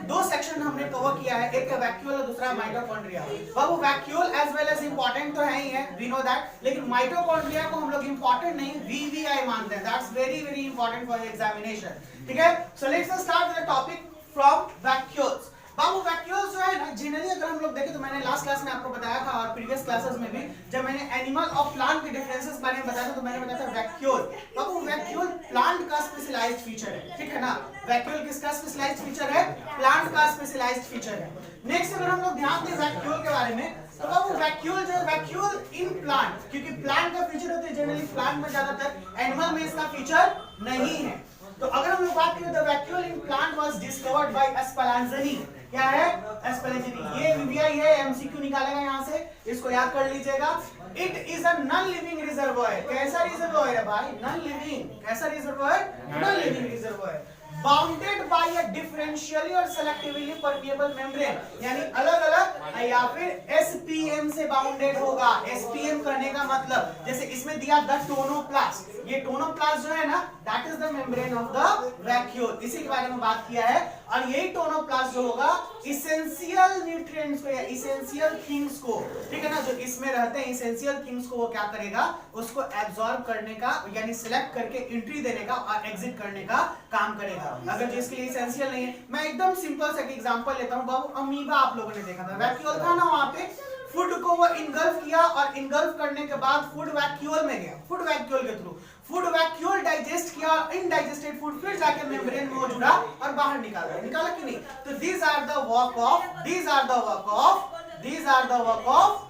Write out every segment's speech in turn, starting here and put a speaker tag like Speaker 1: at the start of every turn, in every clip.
Speaker 1: दो सेक्शन हमने कवर किया है, एक वैक्यूल और दूसरा माइटोकॉन्ड्रिया। बाबू vacuole as well as important तो है ही है, वी नो दैट, लेकिन माइटोकॉन्ड्रिया को हम लोग इंपॉर्टेंट नहीं वीवीआई मानते हैं। That's very very important for examination, ठीक है। So let's start the topic from vacuoles. बाबू वैक्यूल्स जो है ना, जनरली अगर हम लोग देखें तो मैंने लास्ट क्लास में आपको बताया था और प्रीवियस क्लासेस में भी जब मैंने एनिमल और प्लांट के डिफरेंसेस बारे में बताया था तो मैंने बताया था वैक्यूल। बाबू वैक्यूल प्लांट का स्पेशलाइज्ड फीचर है, ठीक है ना। वैक्यूल किसका स्पेशलाइज्ड फीचर है? प्लांट का स्पेशलाइज्ड फीचर है। नेक्स्ट अगर हम लोग ध्यान दें वैक्यूल के बारे में तो बाबू वैक्यूल जो है वैक्यूल इन प्लांट, क्योंकि प्लांट का फीचर होता है जनरली प्लांट में ज्यादातर, एनिमल में इसका फीचर नहीं है। तो अगर हम लोग बात करें the vacuole in plant was discovered by Spallanzani. क्या है? स्पलांज़नी। ये वीवीआई है, एमसीक्यू निकालेगा यहां से, इसको याद कर लीजिएगा। It is a non living reservoir. कैसा रिजर्वॉयर है भाई? Non living. कैसा reservoir? Non living reservoir. Bounded by a differentially और सेलेक्टिवली परमिएबल मेम्ब्रेन, यानी अलग अलग या फिर एसपीएम से बाउंडेड होगा। एसपीएम करने का मतलब जैसे इसमें दिया द टोनोप्लास्ट, ये टोनोप्लास्ट जो है ना that is the membrane of the vacuole, इसी के बारे में बात किया है। और यही टोनोप्लास्ट जो होगा इसेंशियल न्यूट्रिएंट्स को या इसेंशियल थिंग्स को, ठीक है ना, जो इसमें रहते हैं इसेंशियल थिंग्स को वो क्या करेगा? उसको एब्सॉर्ब करने का यानी सिलेक्ट करके एंट्री देने का और एग्जिट करने का काम करेगा। अगर जो इसके लिए इसेंशियल नहीं है, मैं एकदम सिंपल सा एग्जांपल लेता हूं। बाबू अमीबा आप लोगों ने देखा था, वैक्यूल था ना, वहां पे फूड को वो इनगल्फ किया और इनगल्फ करने के बाद फूड वैक्यूल में गया, फूड वैक्यूल के थ्रू फूड वैक्यूल डाइजेस्ट किया और इनडाइजेस्टेड फूड फिर जाके मेम्ब्रेन में जुड़ा और बाहर निकाला कि नहीं? तो these are the work of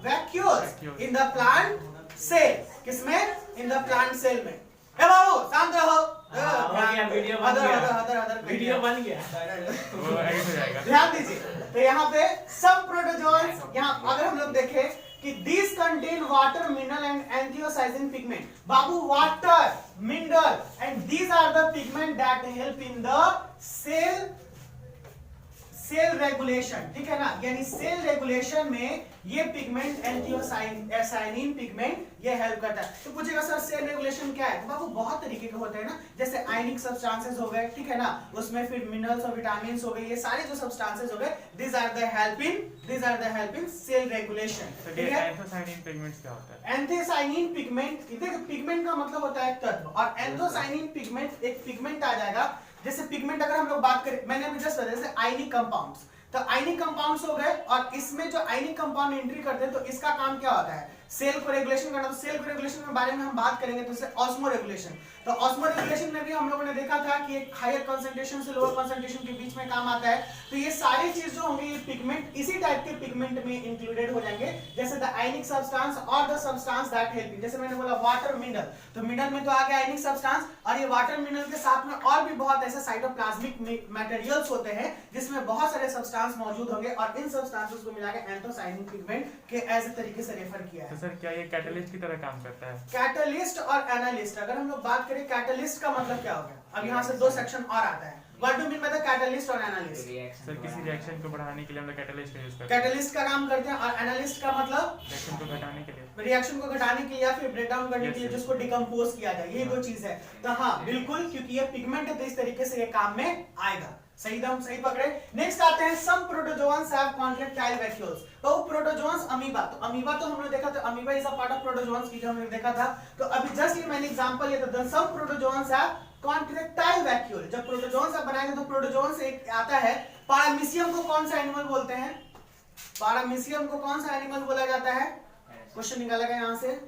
Speaker 1: vacuoles in the plant cell। किसमें? in the plant cell में। ए बाबू शांत रहो,
Speaker 2: वीडियो बन गया
Speaker 1: ध्यान दीजिए। तो यहाँ पे सब प्रोटोजोन्स, यहाँ अगर हम लोग देखें कि these contain water, mineral and anthocyanin pigment। बाबू water, mineral and these are the pigment that help in the cell regulation, ठीक है ना, यानी सेल रेगुलेशन में ये पिगमेंट एंथियोसाइनिन पिगमेंट ये हेल्प करता है। तो पूछेगा सर सेल रेगुलेशन क्या है? तो बाबू बहुत तरीके के होते हैं ना, जैसे आयनिक सब्सटेंसेस हो गए, ठीक है ना, उसमें फिर मिनरल्स और विटामिन्स हो गए, ये सारे जो सब्सटेंसेस हो गए these are the help in cell regulation.
Speaker 2: ठीक है। एंथोसाइनिन पिगमेंट्स क्या होता है?
Speaker 1: एंथोसाइनिन पिगमेंट, देखो पिगमेंट का मतलब होता है तत्व, और एंथोसाइनिन पिगमेंट एक पिगमेंट आ जाएगा। जैसे पिगमेंट अगर हम लोग बात करें, मैंने अभी जस्ट बताया जैसे आयनिक कंपाउंड्स, तो आयनिक कंपाउंड्स हो गए और इसमें जो आयनिक कंपाउंड एंट्री करते हैं तो इसका काम क्या होता है? सेल को रेगुलेशन करना। तो सेल को रेगुलेशन के बारे में हम बात करेंगे तो जैसे ऑस्मो रेगुलेशन, तो ऑस्मो रेगुलेशन में भी हम लोगों ने देखा था कि एक हायर कंसंट्रेशन से लोअर कंसंट्रेशन के बीच में काम आता है। तो ये सारी चीज जो होंगे ये पिगमेंट इसी टाइप के पिगमेंट में इंक्लूडेड हो जाएंगे, जैसे द आयनिक सब्सटेंस और द सब्सटेंस दैट हेल्प। जैसे मैंने बोला वाटर, मिनरल, तो मिनरल में तो आ गया आयनिक सब्सटेंस, और ये वाटर मिनरल के साथ में और भी बहुत ऐसे साइटोप्लाज्मिक मटेरियल्स होते हैं जिसमें बहुत सारे सब्सटेंस मौजूद होंगे, और इन सब्सटेंसेस को मिलाकर एंथोसाइनिन पिगमेंट के एज तरीके से रेफर किया है।
Speaker 2: तो सर क्या ये कैटलिस्ट की तरह काम करता है?
Speaker 1: कैटलिस्ट और एनालिस्ट, अगर हम लोग बात करें कैटलिस्ट का मतलब क्या हो गया? अब यहाँ से दो सेक्शन और आता है। What do you mean by the catalyst और एनालिस्ट?
Speaker 2: सर किसी रिएक्शन को बढ़ाने के लिए हम लोग कैटलिस्ट का यूज करते हैं।
Speaker 1: कैटलिस्ट का काम करते हैं, और एनालिस्ट का मतलब
Speaker 2: रिएक्शन को घटाने के लिए,
Speaker 1: रिएक्शन को घटाने के लिए या फिर ब्रेक डाउन करने के लिए, जिसको डिकम्पोज किया जाए, ये दो चीज है। तो हाँ बिल्कुल, क्योंकि ये पिगमेंट है तो इस तरीके से ये काम में आएगा। सही दम सही पकड़े। नेक्स्ट आते हैं some protozoans have contractile vacuoles. तो प्रोटोजोआंस अमीबा, तो अमीबा तो हमने देखा था, amoeba is a part of protozoans की जो हमने देखा था। तो अभी जस्ट ये मैंने एग्जांपल लिया था, सम प्रोटोजोआंस हैव कॉन्ट्रैक्टाइल वैक्यूल। जब प्रोटोजोआंस आप बनाएंगे तो प्रोटोजोआंस एक आता है। पारामीशियम को कौन सा एनिमल बोलते हैं? पारामीशियम को कौन सा एनिमल बोला जाता है? क्वेश्चन निकालेगा यहां से,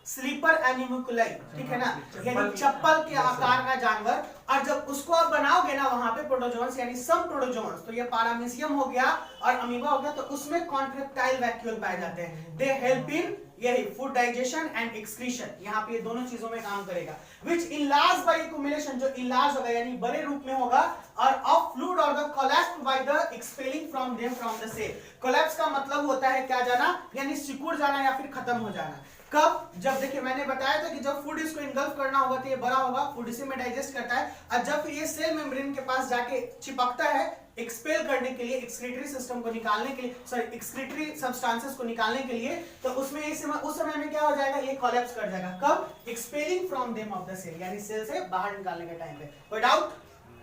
Speaker 1: स्लीपर एनिमकुलाई, ठीक है ना, यानी चप्पल के आकार का जानवर। और जब उसको आप बनाओगे ना वहां पे प्रोटोजोआंस यानी सम प्रोटोजोआंस, तो ये पारामीशियम हो गया और अमीबा हो गया, तो उसमें कॉन्ट्रैक्टाइल वैक्यूल पाए जाते हैं। दे हेल्प इन यही फूड डाइजेशन एंड एक्सक्रीशन, यहाँ पे ये दोनों चीजों में काम करेगा। विच इनलार्ज बाय एक्युमुलेशन, जो इनलार्ज होगा यानी बड़े रूप में होगा, और ऑफ फ्लूइड और the collapse by the expelling from them from the cell. Collapse का मतलब होता है क्या जाना, यानी सिकुड़ जाना या फिर खत्म हो जाना। कब? जब देखिए मैंने बताया था कि जब फूड इसको इनगल्फ करना होगा तो ये बड़ा होगा, फूड इसी में डाइजेस्ट करता है, और जब फिर ये सेल मेम्ब्रेन के पास जाके चिपकता है एक्सपेल करने के लिए, एक्सक्रीटरी सिस्टम को निकालने के लिए, सॉरी एक्सक्रीटरी सब्सटेंसेस को निकालने के लिए, तो उसमें उस समय में क्या हो जाएगा, ये कोलैप्स कर जाएगा। कब? Expelling from them of the cell, यानी सेल से बाहर निकालने के टाइम पे। कोई डाउट?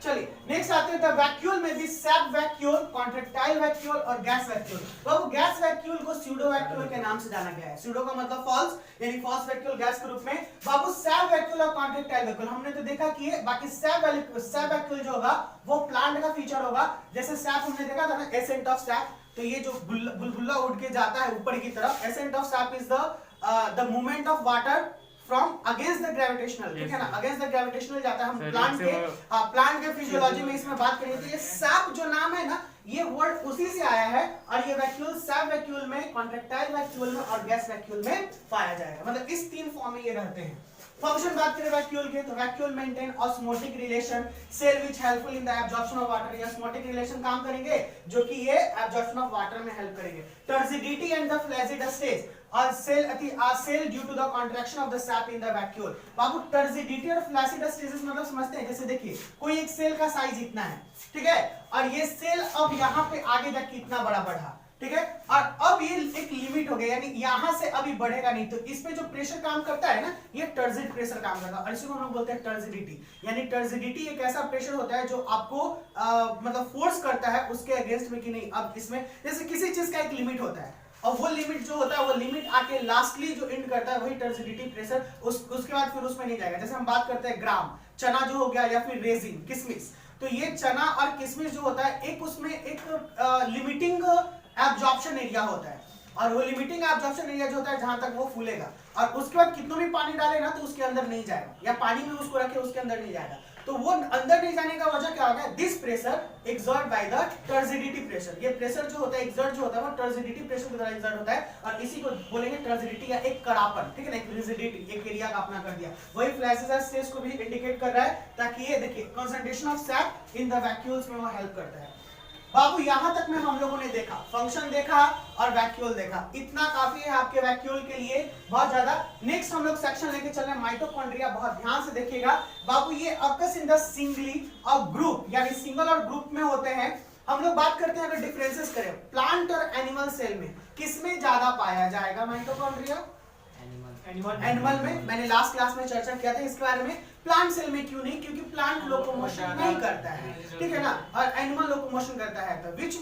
Speaker 1: चलिए नेक्स्ट आते हैं द वैक्यूल में भी सैप वैक्यूल, कॉन्ट्रैक्टाइल वैक्यूल और गैस वैक्यूल। बाबू गैस वैक्यूल को स्यूडो वैक्यूल के नाम से जाना गया है। स्यूडो का मतलब फॉल्स, यानी फॉल्स वैक्यूल गैस के रूप में। बाबू सैप वैक्यूल और कॉन्ट्रैक्टाइल वैक्यूल हमने तो देखा कि है, बाकी सैप वैक्यूल जो होगा वो प्लांट का फीचर होगा। जैसे सैप हमने देखा था ना, एसेंट ऑफ सैप, तो ये जो बुलबुला उड़ के जाता है ऊपर की तरफ, ascent of SAP is the movement of water from against the gravitational, ठीक है ना, अगेंस्ट द ग्रेविटेशनल जाता है। हम प्लांट के फिजियोलॉजी में इसमें बात करेंगे तो ये सैप जो नाम है ना, ये वर्ड उसी से आया है। और ये वैक्यूल सैप वैक्यूल में, कॉन्ट्रैक्टाइल वैक्यूल में और गैस वैक्यूल में पाया जाएगा। मतलब इस तीन फॉर्म में ये रहते हैं। फंक्शन बात करें वैक्यूल के, तो vacuole maintain osmotic relation cell which helpful in the absorption of water. ये ऑस्मोटिक रिलेशन काम करेंगे जो कि ये एब्जॉर्प्शन ऑफ वाटर में हेल्प करेंगे। Turgidity and the flaccid stage और cell due to the contraction of the sap in the vacuole. बाबू टर्जिडिटी और फ्लैसिड स्टेजेस मतलब समझते हैं, जैसे देखिए कोई एक सेल का साइज इतना है, ठीक है, और ये सेल अब यहाँ पे आगे तक कितना बड़ा बढ़ा, ठीक है, और अब ये एक लिमिट हो गया, यानी यहां से अभी बढ़ेगा नहीं। तो इस पे जो प्रेशर काम करता है ना, ये टर्जिड प्रेशर काम करता है और इसी को हम लोग बोलते हैं टर्जिडिटी। यानी टर्जिडिटी एक ऐसा प्रेशर होता है जो आपको मतलब फोर्स करता है उसके अगेंस्ट में कि नहीं। अब इसमें जैसे किसी चीज का एक लिमिट होता है और वो लिमिट जो होता है, वो लिमिट आके लास्टली जो एंड करता है वही टर्जिडिटी प्रेशर, उसके बाद फिर उसमें नहीं जाएगा। जैसे हम बात करते हैं ग्राम, चना जो हो गया, या फिर रेजिन, किशमिश, तो ये चना और किशमिश जो होता है एक उसमें एक लिमिटिंग एब्जॉर्प्शन एरिया होता है, और वो लिमिटिंग एब्जॉर्प्शन एरिया जो होता है जहां तक वो फूलेगा, और उसके बाद कितना भी पानी डाले ना तो उसके अंदर नहीं जाएगा, या पानी में उसको रखे उसके अंदर नहीं जाएगा। तो वो अंदर नहीं जाने का वजह क्या होगा? This pressure exert by the turgidity pressure. ये प्रेशर जो होता है एक्सर्ट जो होता है वो टर्जिडिटी प्रेशर के द्वारा एक्सर्ट होता है, और इसी को बोलेंगे टर्जिडिटी या एक कड़ापन, ठीक है ना, एक रिजिडिटी, एक एरिया का अपना कर दिया। वही फ्लैसिड स्टेज को भी इंडिकेट कर रहा है, ताकि ये देखिए concentration of SAP in the vacuoles में वो हेल्प करता है। बाबू यहां तक में हम लोगों ने देखा, फंक्शन देखा और वैक्यूल देखा, इतना काफी है आपके वैक्यूल के लिए, बहुत ज्यादा। नेक्स्ट हम लोग सेक्शन लेके चल रहे हैं माइटोकॉन्ड्रिया, बहुत ध्यान से देखिएगा। बाबू ये अकस इन द सिंगली और ग्रुप, यानी सिंगल और ग्रुप में होते हैं। हम लोग बात करते हैं अगर डिफरेंसेस करें प्लांट और एनिमल सेल में, किसमें ज्यादा पाया जाएगा माइटोकॉन्ड्रिया? एनिमल में। मैंने लास्ट क्लास में चर्चा किया था इसके बारे में। प्लांट सेल में क्यों नहीं? क्योंकि प्लांट लोकोमोशन नहीं करता है, ठीक है ना, और एनिमल लोकोमोशन करता है। तो which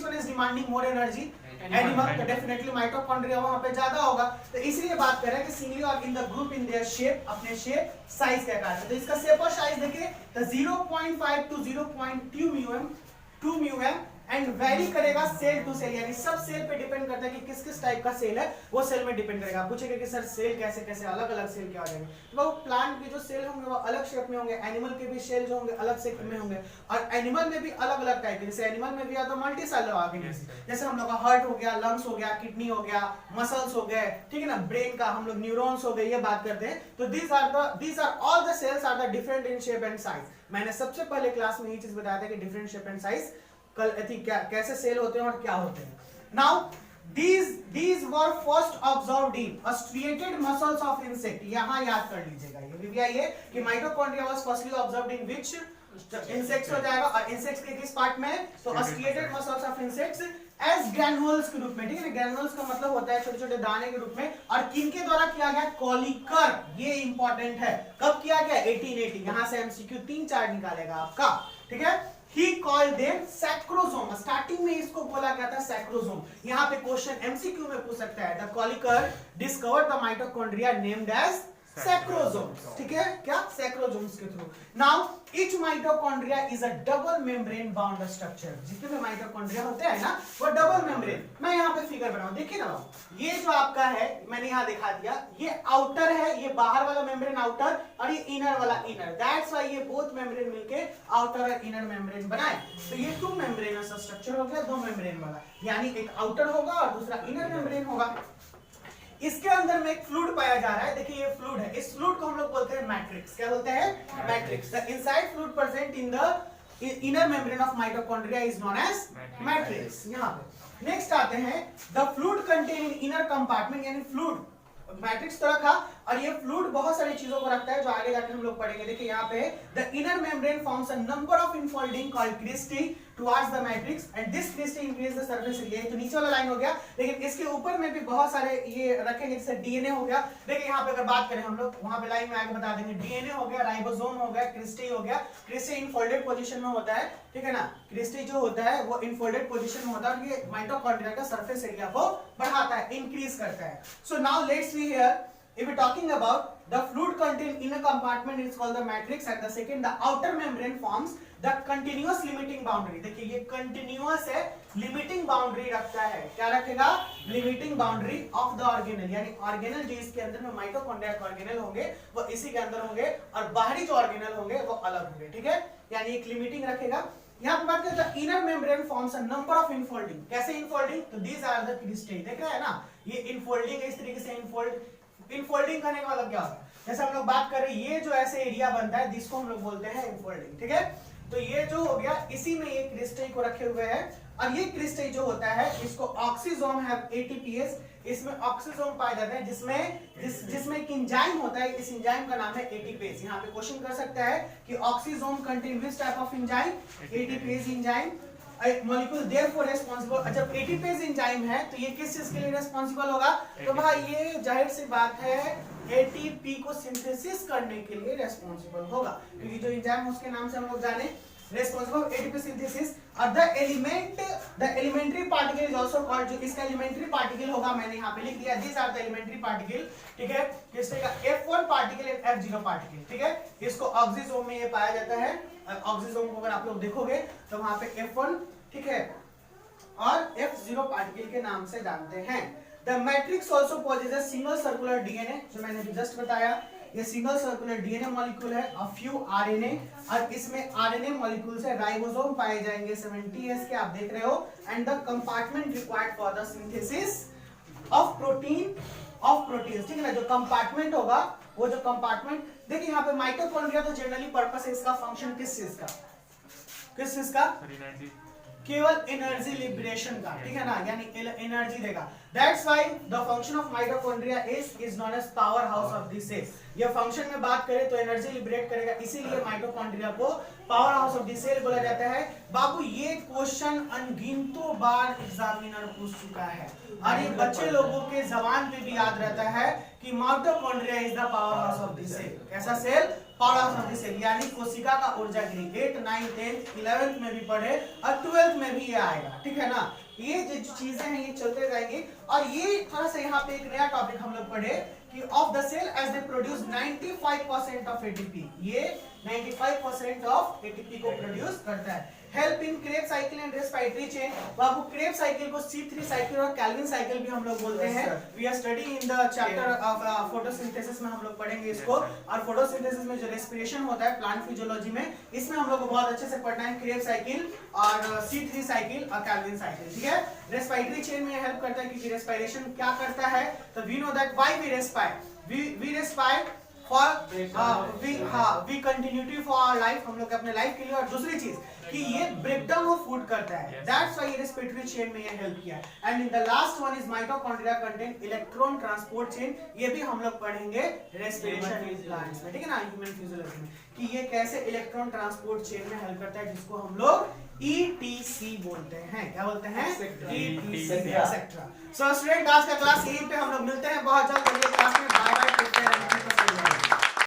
Speaker 1: one is demanding more energy? Animal. तो डेफिनेटली माइटोकॉन्ड्रिया वहां पे ज्यादा होगा। तो इसलिए बात कर रहे हैं कि सिंगली और in the group in their shape, अपने शेप साइज के आकार से। तो इसका शेप और साइज देखिए, तो 0.5 to 0.2 म्यूएम, 2 म्यूएम, एंड वेरी करेगा सेल टू सेल, यानी सब सेल पे डिपेंड करता है कि किस किस टाइप का सेल है, वो सेल में डिपेंड करेगा। आप पूछेंगे कि सर सेल कैसे कैसे अलग अलग सेल क्या हो जाएंगे, तो वो प्लांट के जो सेल होंगे वो अलग शेप में होंगे, एनिमल के भी सेल जो होंगे अलग शेप में होंगे, और एनिमल में भी अलग अलग टाइप के। जैसे एनिमल में भी या तो मल्टी सेलुलर ऑर्गेनिज्म, जैसे हम लोग का हार्ट हो गया, लंग्स हो गया, किडनी हो गया, मसल्स हो गए, ठीक है ना, ब्रेन का हम लोग न्यूरॉन्स हो गए, ये बात करते हैं। तो these are all the cells are the different in shape and size। मैंने सबसे पहले क्लास में ये चीज बताया था कि डिफरेंट शेप एंड साइज कैसे सेल होते हैं और क्या होते हैं। Now these were first observed in striated muscles of insect। यहां याद कर लीजिएगा ये कि mitochondria was firstly observed in which insects हो जाएगा, और insects के किस पार्ट में? तो striated muscles of insects as granules के रूप में, ठीक है ना, granules का मतलब होता है छोटे छोटे दाने के रूप में, और किनके द्वारा किया गया? कॉलिकर। ये इंपॉर्टेंट है, कब किया गया? 1880। यहां से MCQ 3-4 निकालेगा आपका, ठीक है। He called them sacrosome। Starting में इसको बोला गया था सैक्रोसोम। यहाँ पे क्वेश्चन MCQ में पूछ सकता है, the Kolliker discovered the mitochondria named as sarcosomes, ठीक है, क्या? सैक्रोसोम्स के थ्रू। Now each mitochondria is a double membrane bound structure. जितने भी माइटोकॉन्ड्रिया होते हैं ना, वो डबल मेम्ब्रेन। मैं यहाँ पे फिगर बनाऊं, देखिए ना, ये जो आपका है मैंने यहाँ दिखा दिया, ये आउटर है, ये बाहर वाला मेम्ब्रेन आउटर, और ये इनर वाला इनर। दैट्स व्हाई ये बोथ मेम्ब्रेन मिलके आउटर और इनर मेम्ब्रेन बनाए। तो ये 2 मेम्ब्रेनस स्ट्रक्चर हो गया, 2 मेम्ब्रेन वाला, यानी एक आउटर होगा और दूसरा इनर मेम्ब्रेन होगा। इसके अंदर में एक फ्लूइड पाया जा रहा है, देखिए ये फ्लूइड है, इस फ्लूइड को हम लोग बोलते हैं मैट्रिक्स। क्या बोलते हैं? Matrix. The inside fluid present in the inner membrane of mitochondria is known as matrix. यहाँ पे नेक्स्ट आते हैं, the fluid contain in inner compartment, यानी फ्लूइड मैट्रिक्स तो रखा, और ये फ्लूइड बहुत सारी चीजों को रखता है जो आगे जाकर हम लोग पढ़ेंगे। देखिए यहाँ पे the inner membrane forms a number of infolding called cristae towards the matrix and this cristae increase the surface area. तो नीचे वाला लाइन हो गया, लेकिन इसके ऊपर में भी बहुत सारे ये रखेंगे, जैसे डीएनए हो गया। देखिए यहाँ पे अगर बात करें हम लोग, वहां पे लाइन में आगे बता देंगे, डीएनए हो गया, राइबोसोम हो गया, क्रिस्टी हो गया। क्रिस्टी इनफोल्डेड पोजीशन में होता है, ठीक है ना। क्रिस्टी जो होता है वो इनफोल्डेड पोजीशन में होता है और ये माइटोकॉन्ड्रिया का सरफेस एरिया को बढ़ाता है, इंक्रीज करता है। So now let's see here, if we're talking about the fluid contained in a compartment is called the matrix, and the second the outer membrane forms the continuous limiting boundary। देखिए ये continuous है, limiting boundary रखता है। क्या रखेगा? limiting boundary of the organelle, यानी organelle जो इसके अंदर में माइटोकॉन्ड्रिया ऑर्गेनल होंगे वो इसी के अंदर होंगे और बाहरी जो ऑर्गेनल होंगे वो अलग होंगे, ठीक है। यानी एक लिमिटिंग रखेगा। यहाँ पे बात करते हैं inner membrane forms a number of infolding. कैसे इनफोल्डिंग? तो दीज आर द क्रिस्टी, देख रहे हैं ना, ये इनफोल्डिंग है, इस तरीके से इनफोल्डिंग करने का मतलब क्या होता है? जैसे हम लोग बात कर रहे हैं, ये जो ऐसे एरिया बनता है जिसको हम लोग बोलते हैं इनफोल्डिंग, ठीक है। तो ये जो हो गया, इसी में ये क्रिस्टल को रखे हुए हैं और ये क्रिस्टल जो होता है इसको ऑक्सीजोम हैव एटीपीएस, इसमें ऑक्सीजोम पाए जाते हैं जिसमें एक एंजाइम होता है, इस एंजाइम का नाम है एटीपेज। यहाँ पे क्वेश्चन कर सकता है कि oxysome contain which type of enzyme? ATPase enzyme molecule therefore responsible. जब एटीपेज एंजाइम है तो ये किस चीज के लिए रिस्पांसिबल होगा? तो भाई ये जाहिर सी बात है एटीपी को सिंथेसिस करने के लिए रिस्पांसिबल होगा, क्योंकि जो एंजाइम उसके नाम से हम लोग जाने, responsible ATP synthesis और the elementary particle is also called, जो इसका elementary particle होगा मैंने यहाँ पे लिख दिया, these are the elementary particle, ठीक है। किसका? F1 particle and F0 particle, ठीक है। इसको ऑक्सीजोम में ये पाया जाता है, ऑक्सीजोम को अगर आप लोग देखोगे तो वहां पे F1, ठीक है, और F0 पार्टिकल के नाम से जानते हैं। The matrix also possesses single circular DNA, जो मैंने भी जस्ट बताया, ये सिंगल सर्कुलर डीएनए मॉलिक्यूल है, अ फ्यू आरएनए, और इसमें आरएनए मॉलिक्यूल से राइबोसोम पाए जाएंगे 70s के, आप देख रहे हो। And the compartment required for the synthesis of proteins, ठीक है ना। जो कंपार्टमेंट होगा, वो जो कंपार्टमेंट, देखिए यहाँ पे माइटोकॉन्ड्रिया तो जनरली पर्पस है इसका, फंक्शन किस चीज का? केवल एनर्जी लिबरेशन का, ठीक है ना, यानी एनर्जी देगा। That's why the function of mitochondria is known as power house of the cell. ये फंक्शन में बात करें तो एनर्जी लिबरेट करेगा, इसीलिए माइटोकॉन्ड्रिया को power house of the cell बोला जाता है। बाबू ये क्वेश्चन अनगिनतों बार एग्जामिनर पूछ चुका है और ये बच्चे लोगों के जबान पे भी याद रहता है कि mitochondria is the power house of the cell. कैसा cell? Power house of the cell, यानी कोशिका का ऊर्जा गृह। 8, 9, 10, 11th में भी पढ़े और 12th में भी ये आएगा, ठीक है ना। ये जो चीजें हैं ये चलते जाएंगी। और ये थोड़ा सा यहाँ पे एक नया टॉपिक हम लोग पढ़े कि of the cell as they produce 95% of ATP, ये 95% ऑफ एटीपी को प्रोड्यूस करता है। Help in Krebs cycle and respiratory chain. बाबू क्रेब्स साइकिल को C3 साइकिल और कैल्विन साइकिल भी हम लोग बोलते हैं। We are studying in the chapter of photosynthesis में हम लोग पढ़ेंगे इसको। और फोटोसिंथेसिस में जो रेस्पिरेशन होता है प्लांट फिजियोलॉजी में, इसमें हम लोग को बहुत अच्छे से पढ़ना है क्रेब्स साइकिल और C3 साइकिल और कैल्विन साइकिल, ठीक है। रेस्पिरेटरी चेन में हेल्प करता है क्योंकि रेस्पिरेशन क्या करता है, तो we know that why we respire for we continuity for our life, हम लोग अपने लाइफ के लिए। और दूसरी चीज कि ये ब्रेकडाउन ऑफ फूड करता है, दैट्स व्हाई रेस्पिरेटरी चेन में ये हेल्प किया। And in the last one is mitochondria contain electron transport chain, ये भी हम लोग पढ़ेंगे रेस्पिरेशन प्लांट्स में, ठीक है ना, ह्यूमन फिजियोलॉजी में, कि ये कैसे इलेक्ट्रॉन ट्रांसपोर्ट चेन में हेल्प करता है, जिसको हम लोग ETC बोलते हैं। क्या बोलते हैं? ETC etcetera. सो स्टूडेंट, आज का क्लास यहीं पे हम लोग मिलते हैं बहुत जल्द अगले क्लास में। Bye bye, take care.